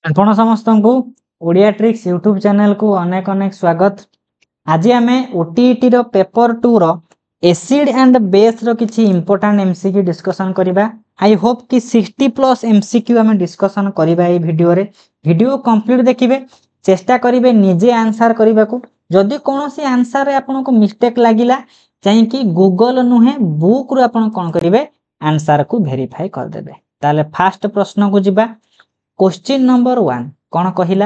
आपण समस्त को ओडिया ट्रिक्स यूट्यूब चैनल को अनेक अनेक स्वागत। आज आम ओटीईटी रो पेपर 2 रो एसिड एंड बेस रो किछि इंपोर्टेंट एमसीक्यू डिस्कशन करिबा। आई होप कि 60+ एमसीक्यू आम डिस्कशन करिबा ए वीडियो रे। वीडियो कंप्लीट देखिबे, चेष्टा करिबे निजे आंसर करबा को। जदि कोनोसी आंसर रे आपन को मिस्टेक लागिला चाहे कि गूगल नुहे बुक रो आपन कोन करिवे आंसर को वेरीफाई कर देबे। ताले फास्ट प्रश्न को जिबा। क्वेश्चन नंबर 1 कौन कहला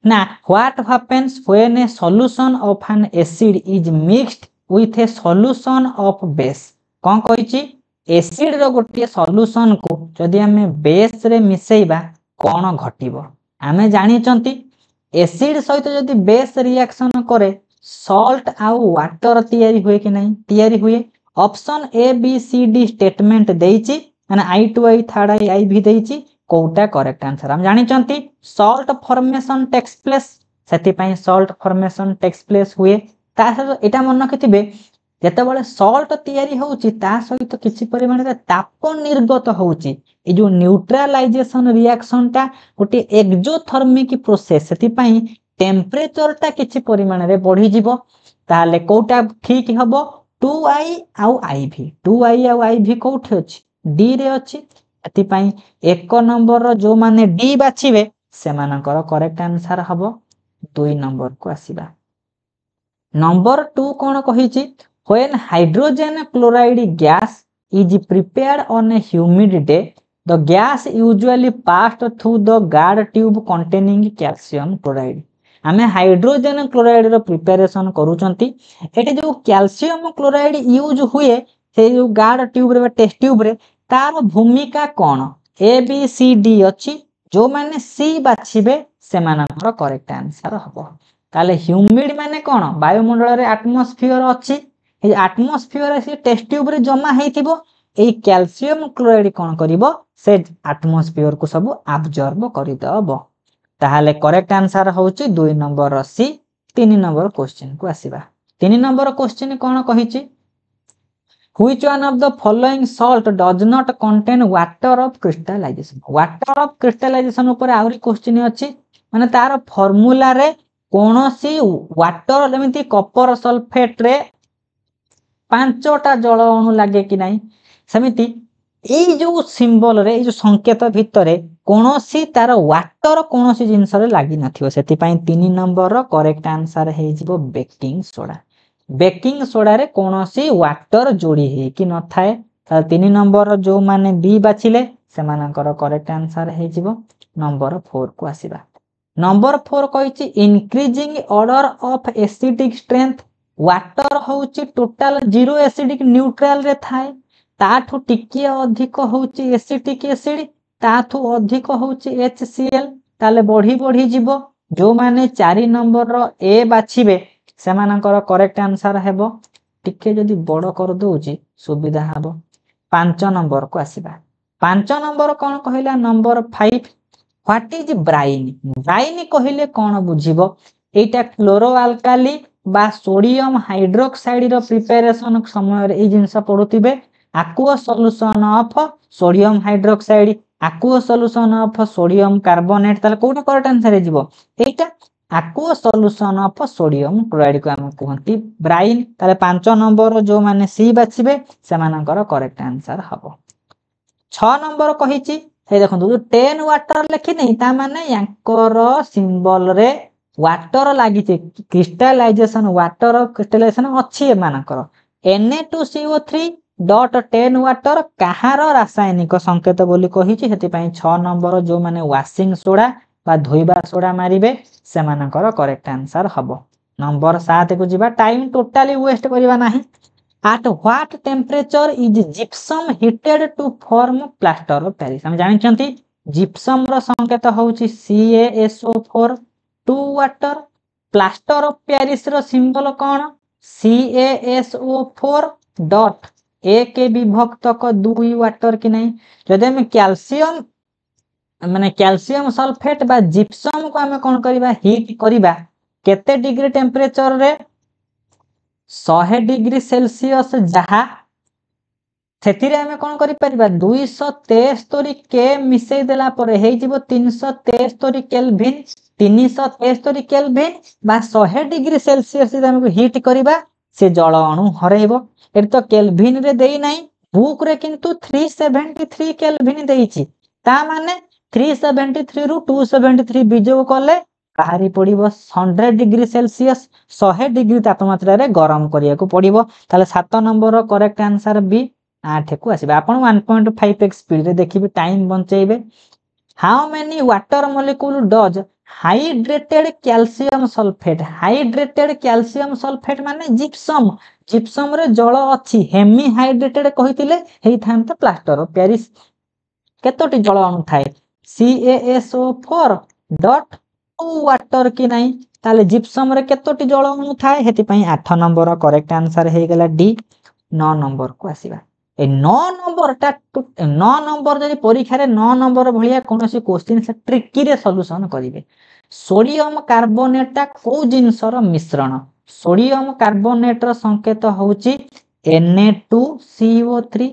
ना what happens when A solution of N acid is mixed with A solution of base. कौन कहिछि एसिड रो गोटे सॉल्यूशन को जदि हमें बेस रे मिसेइबा कौन घटिबो। आमे जानि चंती एसिड सहित जदि बेस रिएक्शन करे सॉल्ट आउ वाटर तयारी हुए कि नहीं, तयारी हुए। Option A B C D statement देइछि माने I2I थर्ड आई भी देइछि कोटा करेक्ट आंसर। हम जानि चंती सॉल्ट फॉर्मेशन टेक्स प्लेस, सेति पई सॉल्ट फॉर्मेशन टेक्स प्लेस हुए। ता सहित एटा मन रखिथिबे जेतेबेले सॉल्ट तयारी होउछि ता सहित किछि परिमाण रे ताप निर्गत होउछि। ए जो न्यूट्रलाइजेशन रिएक्शन ता गोटे एक्सोथर्मिक प्रोसेस, सेति पई टेम्परेचर ता किछि परिमाण रे बढ़ी जिवो। ताले कोटा ठीक हबो 2I आउ IV। 2I आउ IV कोठी अछि डी रे अछि। एतिपाई एक नंबर जो माने डी बाछिबे सेमानकर करेक्ट आंसर हबो 2 नंबर को आसीबा। नंबर 2 कोन कहिछि when hydrogen chloride gas is prepared on a humid day the gas usually passed through the guard tube containing calcium chloride. आमे हाइड्रोजन क्लोराइड रो प्रिपरेशन करूचंती। एटे जो कैल्शियम क्लोराइड यूज हुए से जो गार्ड ट्यूब रे टेस्ट ट्यूब रे तार भूमिका कौन ए बी सी डी अछि। जो माने सी बाछिबे सेमानकर करेक्ट आंसर हबो। ताले ह्यूमिड माने कौन वायुमंडल रे एटमॉस्फेयर अछि। ए एटमॉस्फेयर रे से टेस्ट ट्यूब रे जमा हेतिबो। ए कैल्शियम क्लोराइड कौन करिवो से एटमॉस्फेयर को सब एब्जॉर्ब करि दबो। ताहाले करेक्ट आंसर होउची 2 नंबर सी। 3 नंबर क्वेश्चन को आसीबा। 3 नंबर क्वेश्चन कौन कहिछि Which one of the following salt does not contain water of crystallization? Water of crystallization ऊपर आउरी क्वेश्चन अछि माने तार फार्मूला रे कोनोसी वाटर जेमिति कॉपर सल्फेट रे 5टा जल अणु लागे कि नाही सेमिति एई जो सिंबल रे एई जो संकेत भितरे कोनोसी तार वाटर कोनोसी जिंस रे लागि नथियो। सेति पई 3 नंबर रो करेक्ट आंसर हे जिवो बेकिंग सोडा। बेकिंग सोडा रे कोनोसी वाटर जोड़ी हे कि न थाए। ता 3 नंबर जो माने बी बाछिले सेमानकर करेक्ट आंसर हे जिवो नंबर 4 को आसीबा। नंबर 4 कहिछि increasing order of acidic strength. Water होउछि टोटल 0 एसिडिक न्यूट्रल रे थाए, ताठु टिके अधिक होउछि एसिटिक एसिड, ताठु अधिक होउछि HCl। ताले बढ़ी बढ़ी जिवो। जो माने 4 नंबर रो ए बाछिबे सेमानकर करेक्ट आंसर हेबो टिके जदि बड़ कर दोउची सुविधा हबो। 5 नंबर को आसीबा। 5 नंबर कोन कहिला number 5 what is brine. Brine कहिले कोन बुझिबो एटा क्लोरो अल्काली बा सोडियम हाइड्रोक्साइड रो प्रिपरेशन समय रे ए जिंस पडुतिबे aqueous solution of sodium hydroxide, aqueous solution of sodium carbonate। ताले कोटा करेक्ट आंसर हे जिवो एटा aqueous solution of sodium chloride को हम कहंती ब्राइन। ताले 5 नंबर जो माने सी बाछिबे सेमानकर करेक्ट आंसर हबो। 6 नंबर कहिछि हे देखंतु 10 वाटर लेखि नै ता माने यांकर सिंबल रे वाटर लागिचे क्रिस्टलाइजेशन वाटर क्रिस्टलाइजेशन अछि एमानकर Na2CO3 डॉट 10 वाटर कहार रासायनिक संकेत बोली कहिछि। हेति पई 6 नंबर जो माने वाशिंग सोडा बा धोइबा सोडा मारिबे सेमानकर करेक्ट आंसर हबो। नंबर 7 को जिबा। टाइम टोटली वेस्ट करिवा नाही। At what temperature is gypsum heated to form plaster of Paris? हम जानि चंती जिप्सम रो संकेत होउछि CaSO4 2 water. Plaster of Paris रो सिंबल कोन CaSO4 डॉट ए के विभक्त को 2 वाटर कि नहीं। जदि हम कैल्शियम माने कैल्शियम सल्फेट बा जिप्सम को हम कोन करिबा हीट करिबा केते डिग्री टेम्परेचर रे 100 डिग्री सेल्सियस जहा ସେଥିରେ ଆମେ କଣ କରିପାରିବା 273 K ମିଶେଇ ଦେଲା ପରେ ହେଇଯିବ 373 କେଲଭିନ 373 କେଲଭିନ ବା 100 डिग्री सेल्सियस ଯଦି ଆମକୁ ହିଟ୍ କରିବା ସେ ଜଳ ଅଣୁ ହରେଇବ। ଏଠି ତ କେଲଭିନ ରେ ଦେଇ ନାହିଁ, ବୁକ୍ ରେ କିନ୍ତୁ 373 କେଲଭିନ ଦେଇଛି। ତା ମାନେ 373 ରୁ 273 ବିଯୋଗ କଲେ ବାହାରି ପଡିବ 100 डिग्री सेल्सियस 100 डिग्री तापमात्रा रे गरम करिया को पड़िबो। ताले 7 नंबर करेक्ट आंसर बी 8 को आसीबा। आपण 1.5x स्पीड रे देखिबे टाइम बंचेइबे। How many water molecule does hydrated calcium sulphate, hydrated calcium sulphate माने जिप्सम, जिप्सम रे जल अछि हेमी हाइड्रेटेड कहितिले हेइ थांत प्लास्टर ऑफ पेरिस केतोटी जल अणु थाए CaSO4 डॉट 2 वाटर कि नाही, ताले जिप्सम रे केतोटी जल अणु थाए हेति पई 8 नंबर करेक्ट आंसर हे गेला डी। 9 नंबर को आसीबा। ए 9 नंबर ता 9 नंबर जदि परीक्षा रे 9 नंबर भलिया कोनोसी क्वेश्चन से ट्रिकी रे सॉल्यूशन करिवे। सोडियम कार्बोनेट ता को जिंसर मिश्रण, सोडियम कार्बोनेट रो संकेत होउची Na2CO3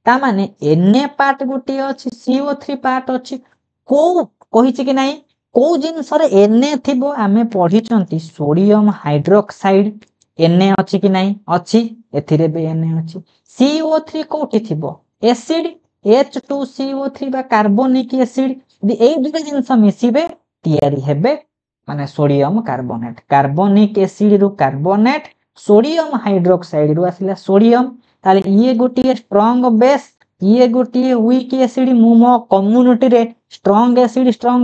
ता माने Na पार्ट गोटी अछि CO3 पार्ट अछि को कहिछि कि नाही को जिंसर Na थिबो आमे पढिचंती सोडियम हाइड्रोक्साइड Na अछि कि नाही अछि एथिरे बे Na अछि। CO3 कोठी थिबो एसिड H2CO3 बा कार्बोनिक एसिड दि एई दुटा जिंस मिसिबे तयारी हेबे माने सोडियम कार्बोनेट, कार्बोनिक एसिड रु कार्बोनेट सोडियम हाइड्रोक्साइड रु आसिला सोडियम। ताले ये गोटी स्ट्रांग बेस ये गोटी वीक एसिड मु मो कम्युनिटी रे स्ट्रांग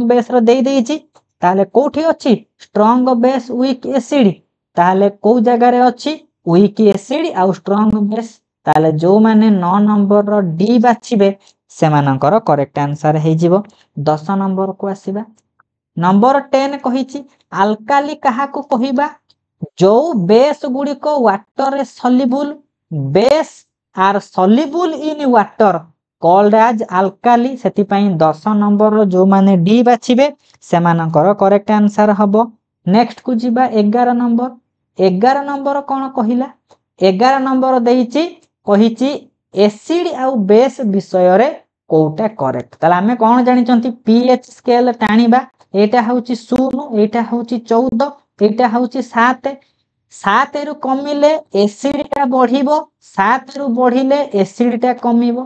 बेस रो देई देइची। ताले कोठी अछि स्ट्रांग बेस वीक एसिड, ताले को जगह रे अछि वीक एसिड आ स्ट्रांग बेस, ताले जो माने 9 नंबर रो डी बाछिबे सेमानकर करेक्ट आंसर हे जिवो। 10 नंबर को आसीबा। नंबर 10 कहिछि अल्काली काहा को कहिबा जो बेस गुडी को वाटर रे soluble, base are soluble in water called as alkali, सेति पई 10 नंबर रो जो माने डी बाछिबे सेमानकर करेक्ट आंसर हबो। नेक्स्ट को जिबा 11 नंबर। 11 नंबर कोन कहिला 11 नंबर देइछि कहिछि एसिड आउ बेस विषय रे कोटा करेक्ट। ताले हमें कोन जानि चंती pH स्केल टाणीबा एटा होउची 0 एटा होउची 14 एटा होउची 7 7 रु कमिले एसिड टा बढ़िबो 7 रु बढ़िले एसिड टा कमिबो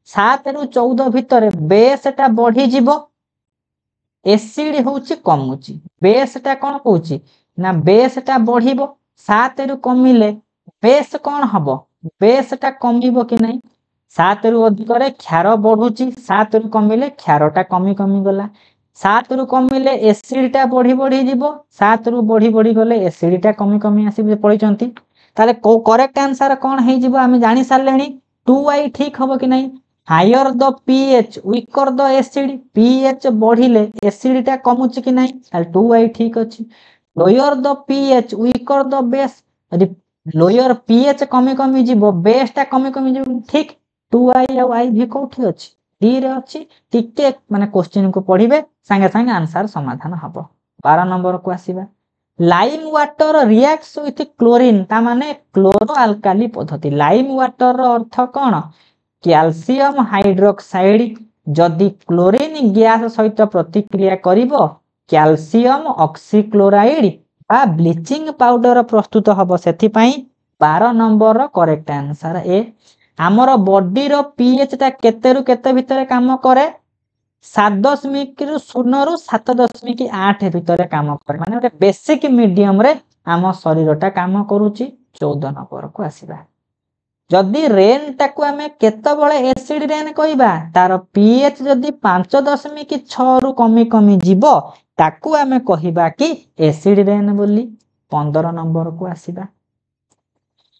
7 रु 14 भितरे बेस टा बढ़ी जिवो एसिड होउची कमुची बेस टा कोन कहूची ना बेस टा बढ़िबो 7 रु कमिले बेस कोन हबो बेस टा कमिबो कि नहीं 7 रु अधिक रे क्षार बढ़ुची 7 रु कमिले क्षार टा कमी कमी गला 7 रु कमिले एसिड टा बढ़ी बढ़ी जिवो 7 रु बढ़ी बढ़ी गले एसिड टा कमी कमी आसी पड़िचंती। ताले को करेक्ट आंसर कोन हे जिवो आमे जानि सारलेनी 2i ठीक हबो कि नहीं higher the pH weaker the acid pH बढ़िले एसिड टा कमुची कि नहीं ताले 2i ठीक अछि। Lower the pH weaker the base यदि लोअर pH कमी कमी जिवो बेस टा कमी कमी जिवो ठीक 2i और i भी कोठी अछि डी रे अछि टिके माने क्वेश्चन को पढिबे संगे संगे आंसर समाधान हबो। 12 नंबर को आसीबा lime water reacts with chlorine ता माने क्लोरो अल्काली पद्धति। लाइम वाटर रो अर्थ कोन कैल्शियम हाइड्रोक्साइड जदि क्लोरीन गैस सहित प्रतिक्रिया करिवो कैल्शियम ऑक्सीक्लोराइड बा ब्लीचिंग पाउडर प्रस्तुत हबो सेथि पई 12 नंबर रो करेक्ट आंसर ए। हमर बॉडी रो pH ता केते रु केते भितरे काम करे 7.0 रु 7.8 भितरे काम करे माने ओटे बेसिक मीडियम रे हम शरीर ता काम करूची। 14 नंबर को आसीबा जदि रेन टाकू हमें केते बळे एसिड रेन कहिबा तार pH जदि 5.6 रु कमी कमी जिवो ताकू हमें कहिबा कि एसिड रेन बोली। 15 नंबर को आसीबा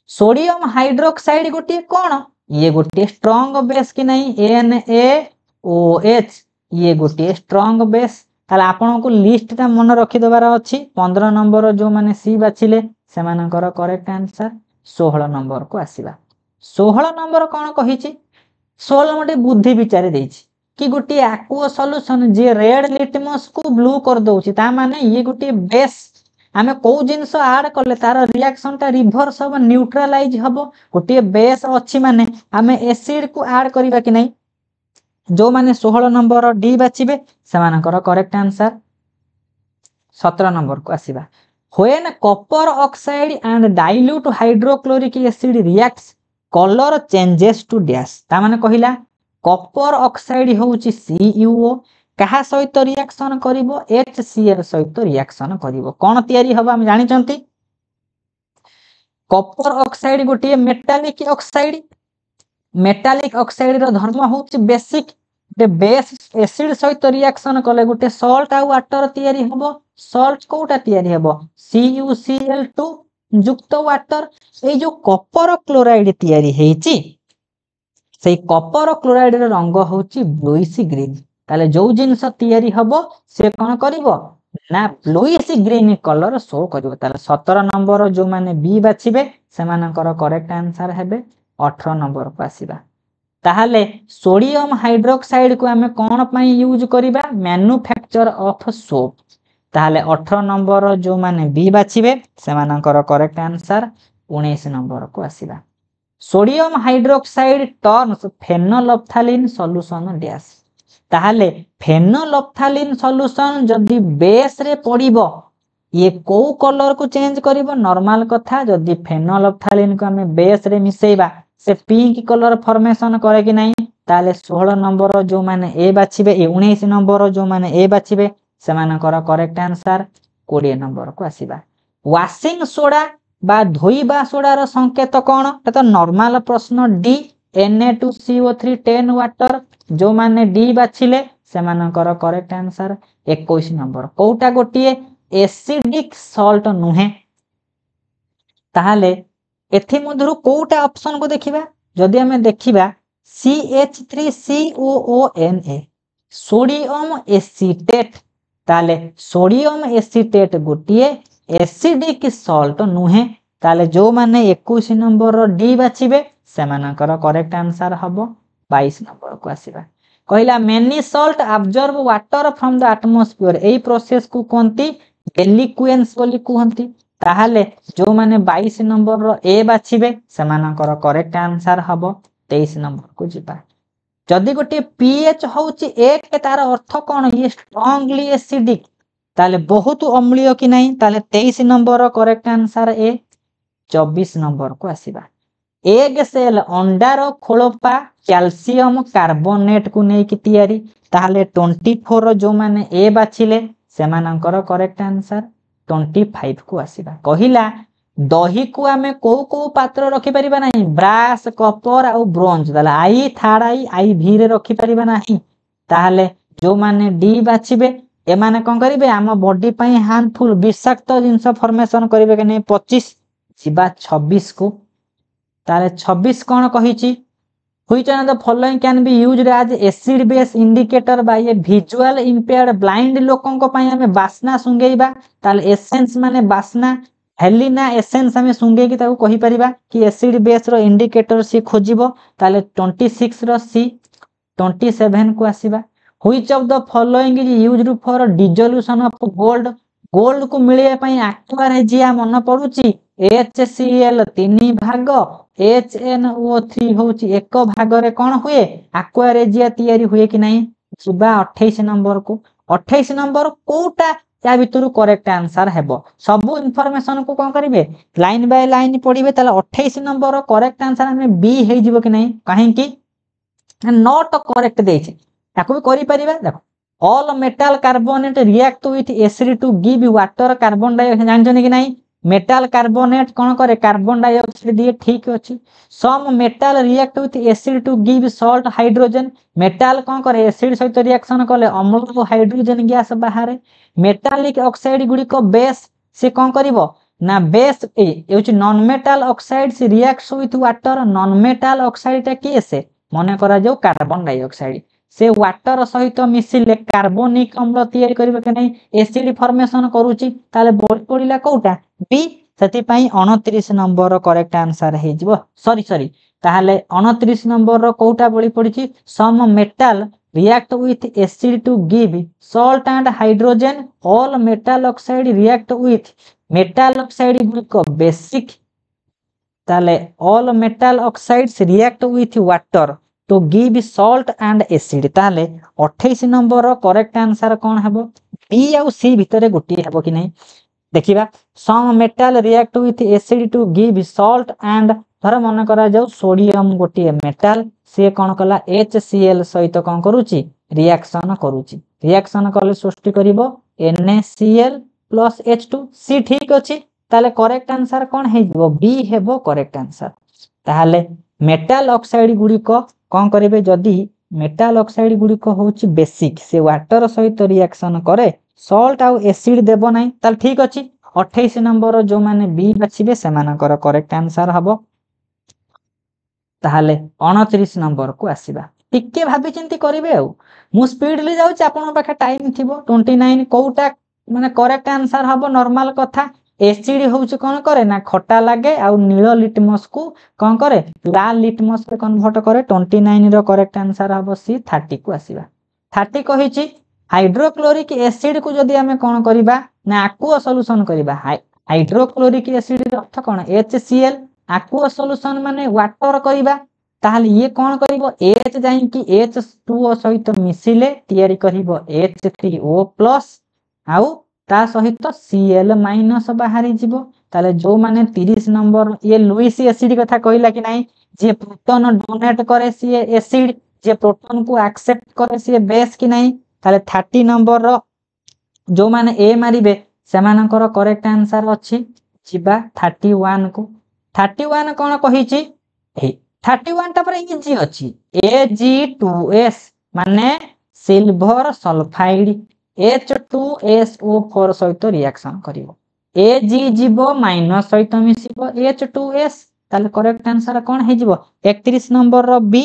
सोडियम हाइड्रोक्साइड गोटी कोन ये गोटी स्ट्रांग बेस कि नहीं NaOH ये गोटी स्ट्रांग बेस। ताले आपन को लिस्ट ता मन रखि देबार अछि 15 नंबर जो माने सी बाछिले सेमानकर करेक्ट आंसर। 16 नंबर को आसीबा 16 नंबर कोन कहिछि 16 मटे बुद्धि विचार देछि कि गोटी एक्वा सॉल्यूशन जे रेड लिटमस को ब्लू कर दोछि ता माने ये गोटी बेस आमे को जिनस ऐड कले तार रिएक्शन टा रिवर्स हम न्यूट्रलाइज हम गोटे बेस अच्छी माने आमे एसिड को ऐड करबा कि नहीं जो माने 16 नंबर डी बाछिबे सेमानकर करेक्ट आंसर 17 नंबर को आसीबा when copper oxide and dilute hydrochloric acid reacts colour changes to dash ता माने कहिला कॉपर ऑक्साइड होउची CuO कहा सहित रिएक्शन करिवो HCl सहित रिएक्शन करिवो कोन तयारी हबा हम जानि चंती कॉपर ऑक्साइड गोटे मेटालिक ऑक्साइड रो धर्म होउची बेसिक गोटे बेस एसिड सहित रिएक्शन कले गोटे सॉल्ट आ वाटर तयारी हबो सॉल्ट कोटा तयारी हबो CuCl2 युक्त वाटर ए जो कॉपर क्लोराइड तयारी हेची से कॉपर क्लोराइड रो रंग होउची ब्लूइश ग्रीन ताले जो जिनस तयारी हबो से कोन करिवो ना ब्लूइश ग्रीन कलर शो करिवो ताले 17 नंबर जो माने बी बाछिबे सेमानकर करेक्ट आंसर हेबे 18 नंबर को आसीबा ताहले सोडियम हाइड्रोक्साइड को हमें कोन पई यूज करिबा मैन्युफैक्चर ऑफ सोप ताहले 18 नंबर जो माने बी बाछिबे सेमानकर करेक्ट आंसर 19 नंबर को आसीबा sodium hydroxide turns phenolphthalein solution dash ताहले फेनोल्फथालीन सॉल्यूशन जदी बेस रे पड़िबो ये को कलर को चेंज करिवो नॉर्मल कथा जदी फेनोल्फथालीन को हमें बेस रे मिसेइबा से पिंक कलर फॉर्मेशन करे कि नहीं ताले 16 नंबर जो माने ए बाछिबे 19 नंबर जो माने ए बाछिबे सेमानकर करेक्ट आंसर 20 नंबर को आसीबा वाशिंग सोडा बा धोइबा सोडार संकेत कोन तो नॉर्मल प्रश्न डी Na2CO3 10 वाटर जो माने डी बाछिले सेमानकर करेक्ट आंसर 21 नंबर कोटा गोटिए एसिडिक सॉल्ट नुहे ताहले एथि मधुर कोटा ऑप्शन को देखिबा जदी हमें देखिबा CH3COONA सोडियम एसीटेट ताले सोडियम एसीटेट गोटिए एसिडिक सॉल्ट नुहे ताले जो माने 21 नंबर डी बाछिबे सेमानकर करेक्ट आंसर हबो 22 नंबर को आसीबा कहिला many salt absorb water from the atmosphere AE process को कोंती एलिक्वेंस बोली कहंती ताहले जो माने 22 नंबर रो ए बाछिबे सेमानकर करेक्ट आंसर हबो 23 नंबर को जिबा जदी गोटे पीएच होउची 1 तार अर्थ कोन ये स्ट्रांगली एसिडिक ताले बहुत अम्लीय कि नहीं ताले 23 number correct answer A 24 number को आसीबा एग सेल अंडार खोलपा कैल्शियम कार्बोनेट को नहीं कि तैयारी ताहले 24 जो माने ए बाछिले सेमानकर करेक्ट आंसर 25 को आसीबा कहिला दही को आमे को पात्र रखि परिबा नहीं ब्रास कॉपर आ ब्रोंज ताले आई थर्ड आई भी रे रखि परिबा नहीं ताहले जो माने डी बाछिबे एमाने कोन करिवे आम बॉडी पई हार्मफुल विषाक्त जिंस फॉर्मेशन करिवे कि नहीं 25 सिबा 26 को ताले 26 कोन कहिची which one of the following can be used as acid base indicator by a visual impaired blind लोकन को पई हमें बासना सुंगेइबा ताले एसेंस माने बासना हेलिना एसेंस हमें सुंगे की ताको कहि परिबा कि एसिड बेस रो इंडिकेटर से खोजिबो ताले 26 रो सी 27 को आसीबा which of the following is used for dissolution of gold gold को मिले पई एक्वा रेजिया मन पडुची HCl 3 भाग HNO3 होउची एक भाग रे कोन हुए एक्वा रेजिया तयारी हुए कि नहीं जिबा 28 नंबर को 28 नंबर कोटा या भितरु करेक्ट आंसर हेबो सब इंफॉर्मेशन को कोन करिवे लाइन बाय लाइन पढिबे ताले 28 नंबर करेक्ट आंसर हमें बी हे जिवो कि नहीं काहे कि नॉट करेक्ट देछि ताको भी करि परिबा देखो all metal carbonate react with acid to give water carbon dioxide जानछनी कि नहीं मेटल कार्बोनेट कोन करे कार्बन डाइऑक्साइड दिए ठीक अछि some metal react with acid to give salt hydrogen metal कोन करे एसिड सहित रिएक्शन कले अम्ल और हाइड्रोजन गैस बाहर मेटालिक ऑक्साइड गुडी को बेस से कोन करिवो ना बेस एउची नॉन मेटल ऑक्साइड से reacts with water non metal oxide ता केसे मने करा जो कार्बन डाइऑक्साइड से वाटर सहित मिसिले कार्बनिक अम्ल तयारी करिवे कि नहीं एसिड फॉर्मेशन करूची ताले बोल पडिला कोटा बी सेति पई 29 नंबर करेक्ट आंसर हे जिवो सॉरी ताहले 29 नंबर रो कोटा बोली पडिची some metal react with acid to give salt and hydrogen. All metal oxide react with metal oxide गुड़िक basic ताले all metal oxides react with water to give salt and acid ताले 28 number correct answer कौन हेबो B आउ सी भितरे गोटी हेबो कि नहीं देखिबा some metal react with acid to give salt and धर मन करा जाऊ सोडियम गोटी मेटाल से कौन कला HCl सहित कौन करूची रिएक्शन करूची रिएक्शन कले सृष्टि करिवो NaCl plus H2 सी ठीक अछि ताले करेक्ट आंसर कौन हे जिवो बी हेबो करेक्ट आंसर ताले मेटाल ऑक्साइड गुडी को कौन करिवे जदी मेटाल ऑक्साइड गुडी को होची बेसिक से वाटर सहित रिएक्शन करे सॉल्ट आउ एसिड देबो नाही ताल ठीक अछि 28 नंबर जो माने बी बाछिबे से मानकर करेक्ट आंसर हबो ताले 29 नंबर को आसीबा टिके भाबी चिंती करिवे आ मु स्पीडली जाउची आपन पाखे टाइम थिबो 29 कोउटा माने करेक्ट आंसर हबो नॉर्मल कथा एसिड होउची कोन करे ना खट्टा लागे आ नीलो लिटमस को कोन करे लाल लिटमस पे कन्वर्ट करे 29 रो करेक्ट आंसर हबो सी 30 को आसीबा 30 कहिची हाइड्रोक्लोरिक एसिड को जदी हमें कोन करिबा ना aqua सॉल्यूशन करिबा हाइड्रोक्लोरिक एसिड रो अर्थ कोन HCl aqua सॉल्यूशन माने वाटर करिबा ताहले ये कोन करिवो H जाई कि H2O सहित मिसिले तयारी करिवो H3O+ आउ ता सहित Cl- बाहरी जीवो ताले जो माने 30 नंबर ये लुईस एसिड कथा कहिला कि नाही जे प्रोटॉन डोनेट करे सी एसिड जे प्रोटॉन को एक्सेप्ट करे सी बेस कि नाही ताले 30 नंबर रो जो माने ए मारिबे सेमानकर करेक्ट आंसर अछि जिबा 31 को 31 कोन कहिची ए 31 ता पर इजी अछि Ag2S माने सिल्वर सल्फाइड H2SO4 सहित रिएक्शन करिवो Ag जीवो माइनस सहित मिसिबो H2S ताले करेक्ट आंसर कोन हे जीवो 31 नंबर रो बी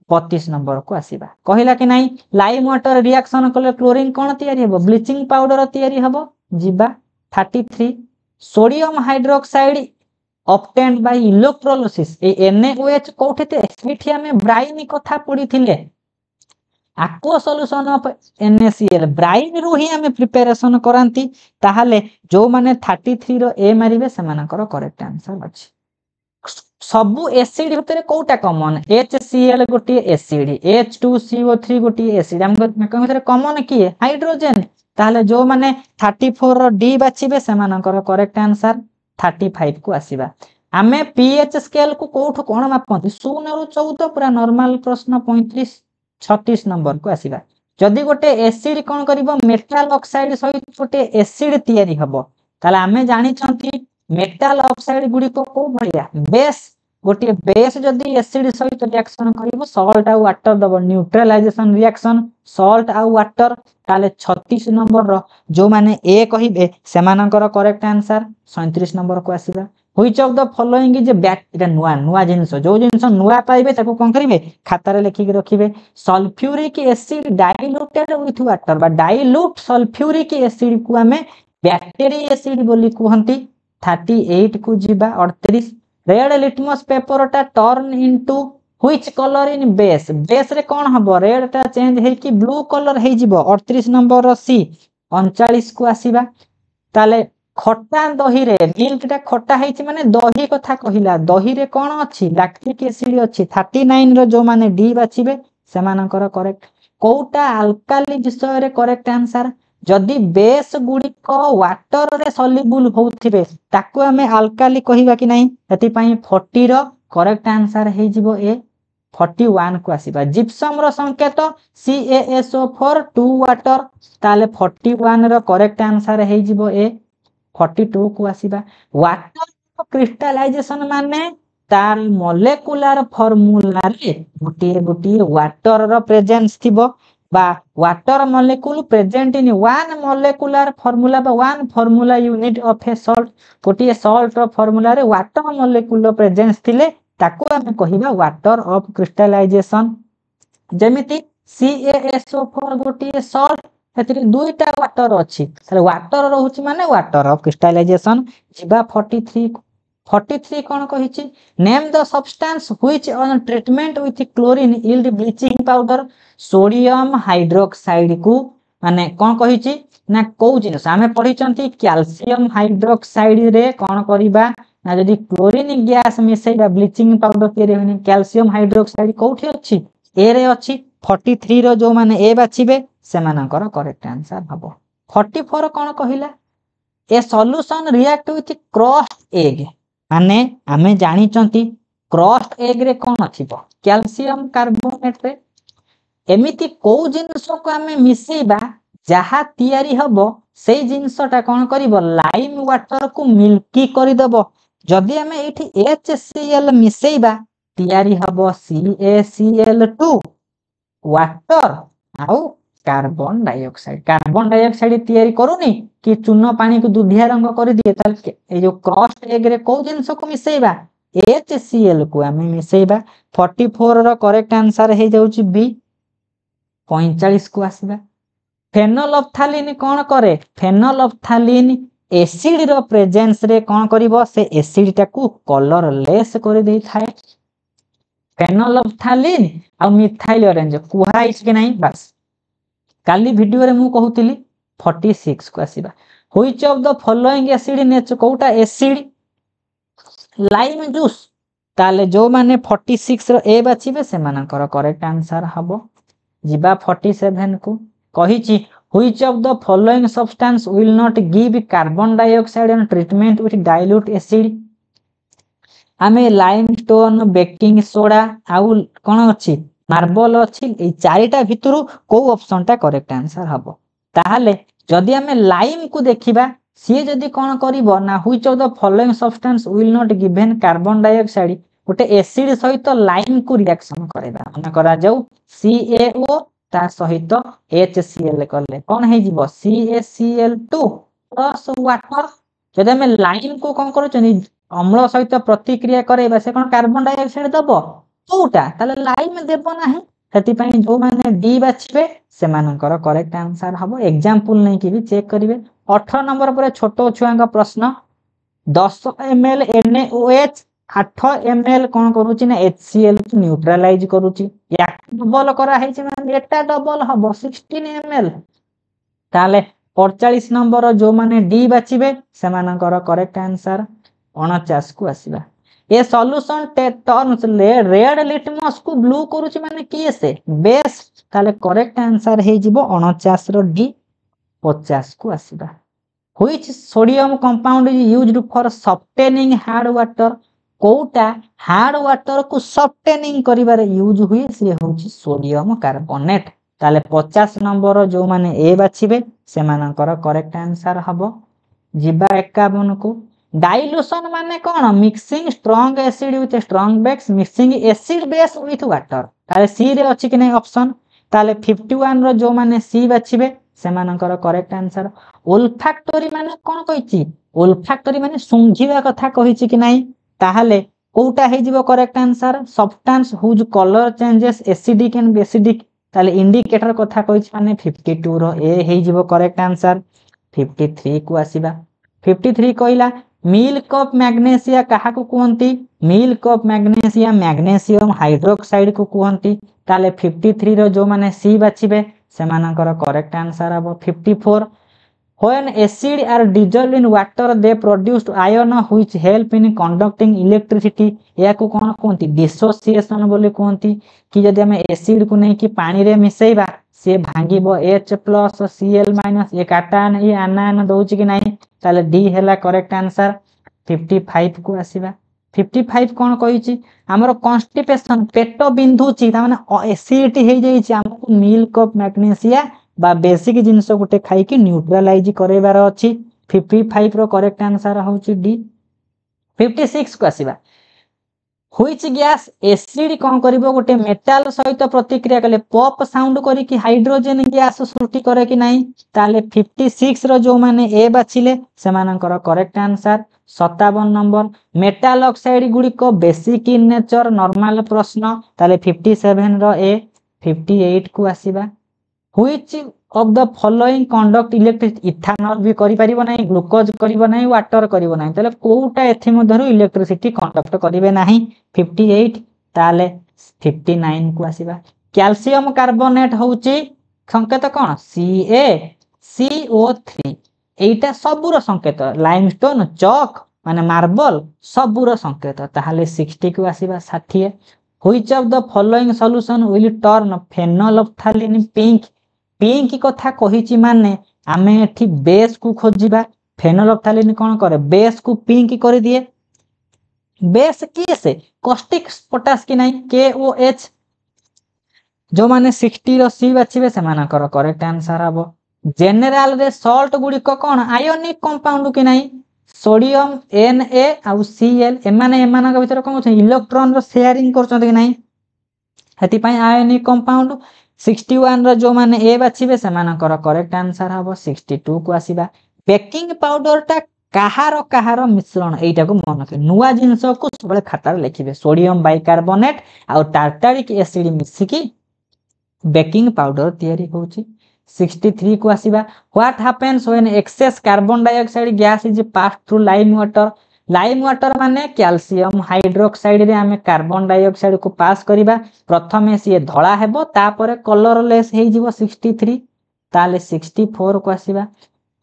32 नंबर को आसीबा कहिला कि नाही लाइम वाटर रिएक्शन कले क्लोरीन कोन तयारी हेबो ब्लीचिंग पाउडर तयारी हेबो जिबा 33 sodium hydroxide obtained by electrolysis A NaOH कोठेते एठी हमें ब्राइन कथा पढी थिले aqua solution of NaCl brine रु ही हमें प्रिपरेशन करंती ताहाले जो माने 33 रो ए मारिबे समानकर करेक्ट आंसर अछि सबु एसिड भीतर कोटा कॉमन HCl गोटी एसिड H2CO3 गोटी एसिड हम भीतर कॉमन की हाइड्रोजन ताहाले जो माने 34 रो डी बाछिबे समानकर करेक्ट आंसर 35 को आसीबा आमे pH स्केल को कोठो कोन मापंती 0 रु 14 पूरा नॉर्मल प्रश्न 35 36 नंबर को आसीबा जदी गोटे एसिड कोन करिवो मेटल ऑक्साइड सहित गोटे एसिड तयारी हबो ताले आमे जानि छंती मेटल ऑक्साइड गुडी को को भलिया बेस गोटे बेस जदी एसिड सहित रिएक्शन करिवो सॉल्ट आ वाटर दबो न्यूट्रलाइजेशन रिएक्शन सॉल्ट आ वाटर ताले 36 नंबर रो जो माने ए कहिबे सेमानकर करेक्ट आंसर 37 नंबर को आसीबा which of the following is bacteria नुआ जिंस जो जिंस नुआ पाइबे ताको कोन करिवे खाता रे लिखि के रखिबे sulphuric acid diluted with water बा डाइल्यूट सल्फ्यूरिक एसिड को हमें बैक्टीरिया एसिड बोली कहंती 38 को जीवा 38 रेड लिटमस पेपर टा turn into which colour in base base रे कोन हबो रेड टा चेंज हे कि ब्लू कलर हे जिवो 38 नंबर रो सी 39 को आसीबा ताले खट्टा दही रे मिल्क टा खट्टा हेछि माने दही कथा कहिला दही रे कोन अछि लैक्टिक एसिड अछि 39 रो जो माने डी बाछिबे सेमानकर करेक्ट कोउटा अल्काली विषय रे करेक्ट आंसर जदी बेस गुडी को वाटर रे सॉल्युबल होथिबे ताको हमें अल्काली कहिबा कि नाही एति पई 40 रो करेक्ट आंसर हे जिवो ए 41 को आसीबा जिप्सम रो संकेत CaSO4 2 वाटर ताले 41 रो करेक्ट आंसर हे जिवो ए 42 को आसीबा वाटर क्रिस्टलाइजेशन माने तार मोलेकुलर फार्मूला रे गोटी वाटर रो प्रेजेंस थिबो बा water molecule present in one molecular formula बा one formula unit of a salt गोटी सॉल्ट रो फार्मूला रे वाटर मोलेक्यूल रो प्रेजेंस थिले ताको हम कहिबा वाटर ऑफ क्रिस्टलाइजेशन जेमिति CaSO4 गोटी सॉल्ट हेतरे दुईटा वाटर अछि ताले वाटर रहउची माने वाटर ऑफ क्रिस्टलाइजेशन जिबा 43 43 कौन कही name the substance which on treatment with chlorine yield bleaching powder sodium hydroxide को माने कौन कही ना कौ जिनस आमे पढ़ी कैल्शियम हाइड्रोक्साइड रे कौन करिबा ना जदि क्लोरीन गैस मिसेइबा ब्लीचिंग पाउडर तैयारी होनी कैल्शियम हाइड्रोक्साइड कोठी अछि ए रे अछि 43 रो जो माने ए बाछिबे सेमानकर करेक्ट आंसर हबो 44 कौन कहिला ए solution react with crust egg माने आमे जानी चंती क्रस्ट एग रे कौन थिबो कैल्शियम कार्बोनेट रे एमिति को जिनस को आमे मिसेइबा जहा तैयारी हबो सेई जिनसटा कौन करिवो लाइम वाटर को मिल्की करि दबो जदि आमे एठी HCl मिसेइबा तैयारी हबो CaCl2 वाटर आउ कार्बन डाइऑक्साइड तैयारी करूनी कि चून पानी को दुधिया रंग कर दिए ताले ए जो क्रस्ट एग रे को जिनस को मिसेइबा HCl को आमे मिसेइबा 44 रो करेक्ट आंसर हे जाउची बी 45 को आसीबा फेनोल्फथालीन कौन करे फेनोल्फथालीन एसिड रो प्रेजेंस रे कौन करिवो से एसिड टाकू कलरलेस कर देई थाए फेनोल्फथालीन आ मिथाइल ऑरेंज कुहाइछ के नहीं बस काली वीडियो रे मु कहूतिली 46 को आसीबा which of the following acid nature कोटा एसिड लाइम जूस ताले जो माने 46 रो ए बाछिबे से मानकर करेक्ट आंसर हबो जिबा 47 को कहिछि which of the following substance will not give carbon dioxide on treatment with dilute acid आमे लाइमस्टोन बेकिंग सोडा आउ कोन अछि मार्बल अछि ए चारिटा भितरु को ऑप्शन टा करेक्ट आंसर हबो ताहाले जदि आमे लाइम को देखिबा सी जदि कोन करिवो ना which of the following substance will not given carbon dioxide गोटे एसिड सहित लाइम को रिएक्शन करेबा मन करा जाऊ CaO ता सहित HCl करले कोन हे जीवो CaCl2 प्लस वाटर जदि आमे लाइम को कोन करूचनी अम्ल सहित प्रतिक्रिया करेबा से कोन कार्बन डाइऑक्साइड दबो कोटा ताले लाइम देबो नाही सेति पई जो माने डी बाछबे से मानकर करेक्ट आंसर हबो एग्जांपल नै कि भी चेक करिवे 18 नंबर पर छोटो छुआ का प्रश्न 10 ml NaOH 8 ml कोन करूची ना HCl न्यूट्रलाइज करूची या डबल करा है माने एटा डबल हबो 16 ml ताले 48 नंबर जो माने डी बाछिबे से मानकर करेक्ट आंसर 49 को आसीबा a solution turns red litmus को ब्लू करूची माने की से बेस ताले करेक्ट आंसर हे जिवो 49 रो डी 50 को आसीबा which sodium compound is used for softening hard water कोटा हार्ड वाटर को सॉफ्टनिंग करिबारे यूज हुए से होची सोडियम कार्बोनेट ताले 50 नंबर जो माने ए बाछिबे से मानकर करेक्ट आंसर हबो जिबा 51 को डाइल्यूशन माने कोन mixing strong acid with strong base mixing acid base with water ताले सी रे अछि कि नै ऑप्शन ताले 51 रो जो माने सी बाछिबे से मानकर करेक्ट आंसर ओल्फैक्टरी माने कोन कहिछि ओल्फैक्टरी माने सुंघिबा कथा कहिछि कि नै ताहाले कोटा हे जिवो correct answer substance whose colour changes acidic and basic ताले इंडिकेटर कथा कहिछि माने 52 रो ए हे जिवो करेक्ट आंसर 53 को आसीबा 53 कहिला मिल्क ऑफ मैग्नेशिया कहा को कहंती milk of magnesia magnesium hydroxide को कहंती ताले 53 रो जो माने सी बाछिबे से मानकर करेक्ट आंसर हबो 54 when acid are dissolved in water they produced ion which help in conducting electricity या को कोन कहंती डिसोसिएशन बोले कहंती कि जदि हम एसिड को नै कि पानी रे मिसेइबा से भांगीबो H+ Cl- ए काटान ए आनान दोउची कि नै ताले डी हैला करेक्ट आंसर 55 को आसीबा 55 कोन कहिची हमरो कॉन्स्टिपेशन पेट बिंधुची ता माने एसिडिटी हे जाई छी हमको मिल्क ऑफ मैग्नेशिया बा बेसिक जिंस गुटे खाई कि न्यूट्रलाइज करेबार अछि 55 रो करेक्ट आंसर होची डी 56 को आसीबा which gas acid cone करिवो Gute metal सहित प्रतिक्रिया कले पॉप साउंड करी कि हाइड्रोजन गैस सृष्टि करे कि नै ताले 56 रो जो माने ए बाछिले से मानकर correct answer 57 number metal oxide गुडी को बेसिक इन नेचर नॉर्मल प्रश्न ताले 57 रो ए 58 को आसीबा Which of the following conduct electric ethanol भी करि परिबो नाही, ग्लूकोज करिबो नाही, वाटर करिबो नाही, तले कोउटा एथि मधरु इलेक्ट्रिसिटी कंडक्ट करिवे नाही 58 ताले 59 को आसीबा। कैल्शियम कार्बोनेट होउची संकेत कोन CaCO3 एटा सबुर संकेत, लाइमस्टोन चॉक माने मार्बल सबुर संकेत ताहाले 60 को आसीबा 60। Which of the following solution will turn phenolphthalein pink? Pink कथा कहिची माने आमे एठी बेस को खोजिबा। फेनोल्फथालीन कोन करे बेस को पिंक कर दिए। बेस की से कॉस्टिक पोटास की नहीं KOH। जो माने 60 रो सी बाछिबे से माना कर करेक्ट आंसर हबो। जनरल रे सॉल्ट गुडी को कोन आयोनिक कंपाउंड की नहीं सोडियम Na आ Cl एमाने एमानक भीतर कोन छै इलेक्ट्रॉन रो शेयरिंग करछन कि नहीं हेति पई आयोनिक कंपाउंड। 61 रो जो माने ए बाछिबे से माना कर करेक्ट आंसर हबो 62 को आसीबा। बेकिंग पाउडर टा कहार मिश्रण एटा को मन रखे नुवा जिंस को सब खाता लिखिबे सोडियम बाइकार्बोनेट आ टार्टारिक एसिड मिसिकी बेकिंग पाउडर तयारी होची। 63 को आसीबा what happens when excess carbon dioxide gas is pass through lime water. Lime water माने कैल्शियम हाइड्रोक्साइड रे आमे कार्बन डाइऑक्साइड को पास करिबा प्रथमे सी धळा हेबो तापरे कलरलेस हे जिवो 63 ताले 64 को आसीबा।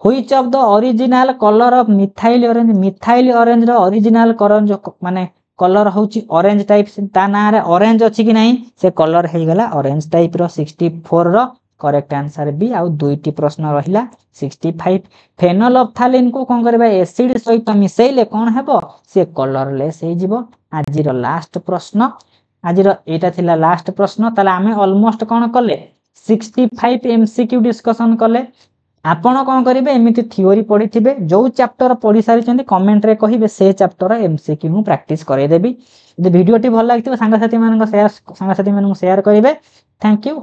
Which of the original colour of methyl orange रो ओरिजिनल कलर माने कलर होची ऑरेंज टाइप ता ना रे ऑरेंज अछि कि नहीं से कलर हे गला ऑरेंज टाइप रो 64 रो करेक्ट आंसर बी आउ दुईटी प्रश्न रहिला 65। फेनोल्फथालीन को कोन करबा एसिड सहित मिसेइले कोन हेबो से कलरलेस हे जिवो। आजिरो लास्ट प्रश्न आजिरो एटा थिला लास्ट प्रश्न ताले आमे ऑलमोस्ट कोन कले 65 एमसीक्यू डिस्कशन कले। आपण कोन करिवे एमिति थ्योरी पढिथिबे जो चैप्टर पढि सारि चंदी कमेंट रे कहिबे से चैप्टर एमसीक्यू मु प्रैक्टिस करे देबी। यदि वीडियो टी भल लागिथिबो सांगसाथी मानन शेयर करिवे। Thank you.